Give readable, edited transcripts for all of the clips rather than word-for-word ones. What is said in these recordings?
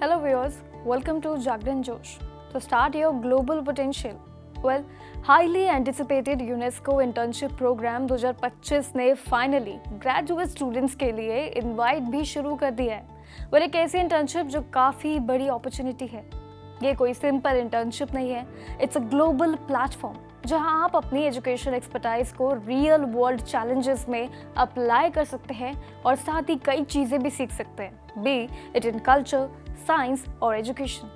Hello viewers, welcome to Jagran Josh. To start your global potential, highly anticipated UNESCO internship program 2025 ने finally graduate students के लिए invite भी शुरू कर दिया है। एक ऐसी इंटर्नशिप जो काफ़ी बड़ी अपॉर्चुनिटी है। ये कोई सिंपल इंटर्नशिप नहीं है, इट्स अ ग्लोबल प्लेटफॉर्म जहां आप अपनी एजुकेशन एक्सपर्टाइज को रियल वर्ल्ड चैलेंजेस में अप्लाई कर सकते हैं और साथ ही कई चीज़ें भी सीख सकते हैं, B it in culture, science और एजुकेशन।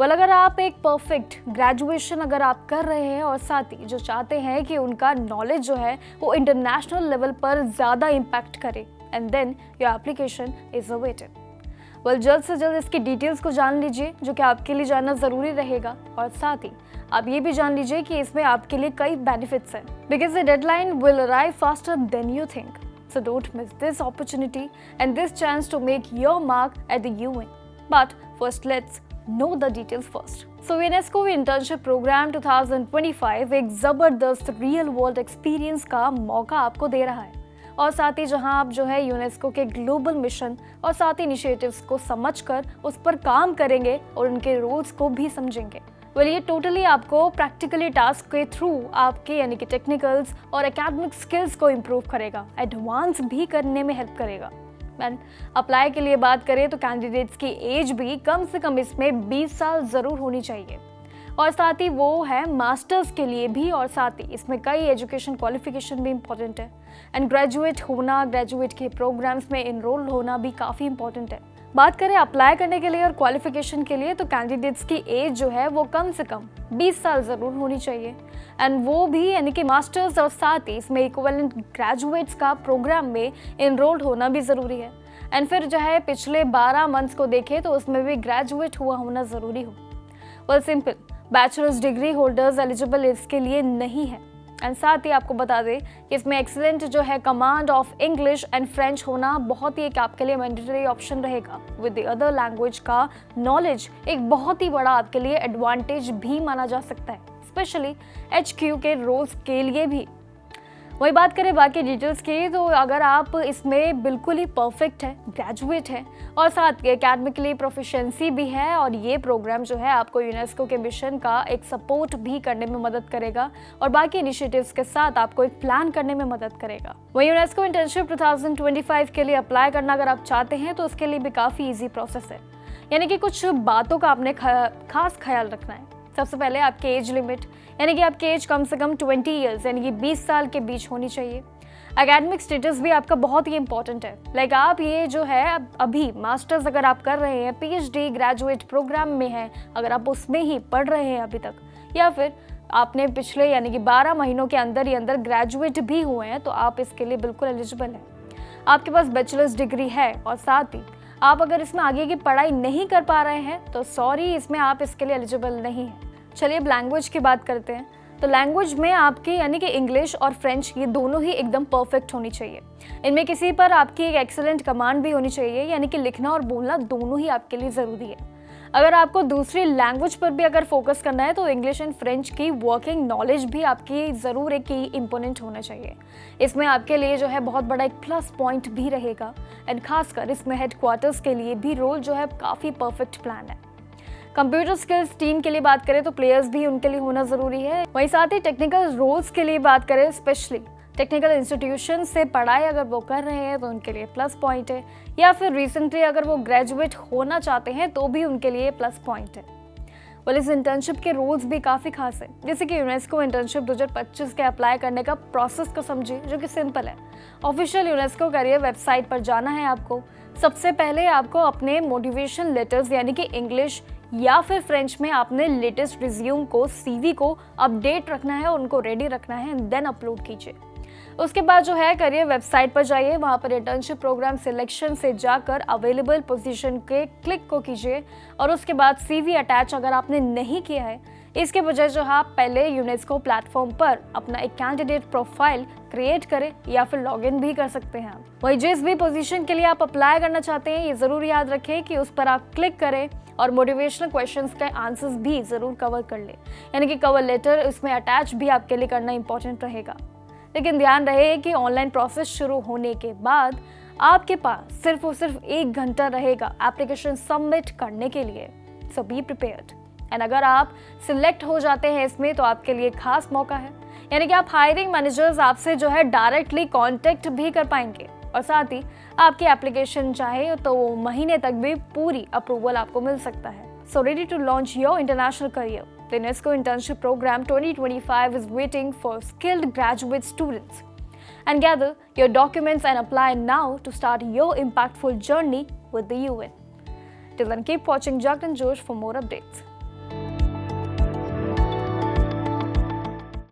अगर आप एक परफेक्ट ग्रेजुएशन अगर आप कर रहे हैं और साथ ही जो चाहते हैं कि उनका नॉलेज जो है वो इंटरनेशनल लेवल पर ज़्यादा इम्पैक्ट करे, and then your application is awaited. जल्द से जल्द इसकी डिटेल्स को जान लीजिए जो कि आपके लिए जानना ज़रूरी रहेगा, और साथ ही आप ये भी जान लीजिए कि इसमें आपके लिए कई बेनिफिट्स हैं, because the deadline will arrive faster than you think. So don't miss this opportunity and this chance to make your mark at the UN. But first let's know the details first. So UNESCO Internship Program 2025 एक ज़बरदस्त real world experience का मौका आपको दे रहा है, और साथ ही जहां आप जो है यूनेस्को के ग्लोबल मिशन और साथ ही इनिशिएटिव्स को समझकर उस पर काम करेंगे और उनके रूल्स को भी समझेंगे। ये टोटली आपको प्रैक्टिकली टास्क के थ्रू आपके यानी कि टेक्निकल्स और एकेडमिक स्किल्स को इम्प्रूव करेगा, एडवांस भी करने में हेल्प करेगा। एंड अप्लाई के लिए बात करें तो कैंडिडेट्स की एज भी कम से कम इसमें 20 साल ज़रूर होनी चाहिए, और साथ ही वो है मास्टर्स के लिए भी, और साथ ही इसमें कई एजुकेशन क्वालिफिकेशन भी इम्पॉर्टेंट है। एंड ग्रेजुएट होना, ग्रेजुएट के प्रोग्राम्स में इनरोल होना भी काफ़ी इंपॉर्टेंट है। बात करें अप्लाई करने के लिए और क्वालिफिकेशन के लिए तो कैंडिडेट्स की एज जो है वो कम से कम 20 साल ज़रूर होनी चाहिए, एंड वो भी यानी कि मास्टर्स और साथ ही इसमें इक्विवेलेंट ग्रेजुएट्स का प्रोग्राम में इनरोल्ड होना भी ज़रूरी है। एंड फिर जो है पिछले 12 मंथ्स को देखें तो उसमें भी ग्रेजुएट हुआ होना ज़रूरी हो। Simple bachelors degree holders eligible इसके लिए नहीं है। एंड साथ ही आपको बता दें कि इसमें एक्सीलेंट जो है command of English and French होना बहुत ही एक आपके लिए मैंडेटरी ऑप्शन रहेगा। विद द अदर लैंग्वेज का नॉलेज एक बहुत ही बड़ा आपके लिए एडवांटेज भी माना जा सकता है, स्पेशली HQ के रोल्स के लिए भी। वही बात करें बाकी डिटेल्स की तो अगर आप इसमें बिल्कुल ही परफेक्ट है, ग्रेजुएट है और साथ एकेडमिकली प्रोफिशिएंसी भी है, और ये प्रोग्राम जो है आपको यूनेस्को के मिशन का एक सपोर्ट भी करने में मदद करेगा और बाकी इनिशिएटिव्स के साथ आपको एक प्लान करने में मदद करेगा। वही यूनेस्को इंटर्नशिप 2025 के लिए अप्लाई करना अगर आप चाहते हैं तो उसके लिए भी काफ़ी ईजी प्रोसेस है, यानी कि कुछ बातों का आपने खास ख्याल रखना है। सबसे पहले आपके एज लिमिट, यानी कि आपकी एज कम से कम 20 ईयर्स यानी कि 20 साल के बीच होनी चाहिए। एकेडमिक स्टेटस भी आपका बहुत ही इंपॉर्टेंट है, आप ये जो है अभी मास्टर्स अगर आप कर रहे हैं, PhD ग्रेजुएट प्रोग्राम में है, अगर आप उसमें ही पढ़ रहे हैं अभी तक, या फिर आपने पिछले यानी कि 12 महीनों के अंदर ही अंदर ग्रेजुएट भी हुए हैं, तो आप इसके लिए बिल्कुल एलिजिबल हैं। आपके पास बैचलर्स डिग्री है और साथ ही आप अगर इसमें आगे की पढ़ाई नहीं कर पा रहे हैं तो सॉरी, इसमें आप इसके लिए एलिजिबल नहीं हैं। चलिए अब लैंग्वेज की बात करते हैं। तो लैंग्वेज में आपकी यानी कि इंग्लिश और फ्रेंच ये दोनों ही एकदम परफेक्ट होनी चाहिए। इनमें किसी पर आपकी एक एक्सीलेंट कमांड भी होनी चाहिए, यानी कि लिखना और बोलना दोनों ही आपके लिए ज़रूरी है। अगर आपको दूसरी लैंग्वेज पर भी अगर फोकस करना है तो इंग्लिश एंड फ्रेंच की वर्किंग नॉलेज भी आपकी ज़रूर एक की इम्पोर्टेंट होना चाहिए। इसमें आपके लिए जो है बहुत बड़ा एक प्लस पॉइंट भी रहेगा, एंड खासकर इसमें हेडक्वार्टर्स के लिए भी रोल जो है काफ़ी परफेक्ट प्लान है। कंप्यूटर स्किल्स टीम के लिए बात करें तो प्लेयर्स भी उनके लिए होना ज़रूरी है। वहीं साथ ही टेक्निकल रोल्स के लिए बात करें, स्पेशली टेक्निकल इंस्टीट्यूशन से पढ़ाई अगर वो कर रहे हैं तो उनके लिए प्लस पॉइंट है, या फिर रिसेंटली अगर वो ग्रेजुएट होना चाहते हैं तो भी उनके लिए प्लस पॉइंट है। इस इंटर्नशिप के रूल्स भी काफ़ी खास है, जैसे कि यूनेस्को इंटर्नशिप 2025 के अप्लाई करने का प्रोसेस को समझिए, जो कि सिंपल है। ऑफिशियल यूनेस्को करियर वेबसाइट पर जाना है आपको। सबसे पहले आपको अपने मोटिवेशन लेटर्स यानी कि इंग्लिश या फिर फ्रेंच में आपने लेटेस्ट रिज्यूम को, CV को अपडेट रखना है और उनको रेडी रखना है, एंड देन अपलोड कीजिए। उसके बाद जो है करियर वेबसाइट पर जाइए, वहाँ पर इंटर्नशिप प्रोग्राम सिलेक्शन से जाकर अवेलेबल पोजीशन के क्लिक को कीजिए, और उसके बाद CV अटैच अगर आपने नहीं किया है, इसके बजाय जो है आप पहले यूनेस्को प्लेटफॉर्म पर अपना एक कैंडिडेट प्रोफाइल क्रिएट करें या फिर लॉगिन भी कर सकते हैं। वही जिस भी पोजीशन के लिए आप अप्लाई करना चाहते हैं ये ज़रूर याद रखें कि उस पर आप क्लिक करें और मोटिवेशनल क्वेश्चंस के आंसर्स भी ज़रूर कवर कर लें, यानी कि कवर लेटर इसमें अटैच भी आपके लिए करना इंपॉर्टेंट रहेगा। लेकिन ध्यान रहे कि ऑनलाइन प्रोसेस शुरू होने के बाद आपके पास सिर्फ और सिर्फ 1 घंटा रहेगा एप्लीकेशन सबमिट करने के लिए। सो बी प्रिपेयर्ड। एंड अगर आप सिलेक्ट हो जाते हैं इसमें तो आपके लिए खास मौका है, यानी कि आप हायरिंग मैनेजर्स आपसे जो है डायरेक्टली कांटेक्ट भी कर पाएंगे और साथ ही आपकी एप्लीकेशन चाहे तो महीने तक भी पूरी अप्रूवल आपको मिल सकता है। So ready to launch your international career? The UNESCO Internship Program 2025 is waiting for skilled graduate students. And gather your documents and apply now to start your impactful journey with the UN. Till then, keep watching Jagdan Josh for more updates.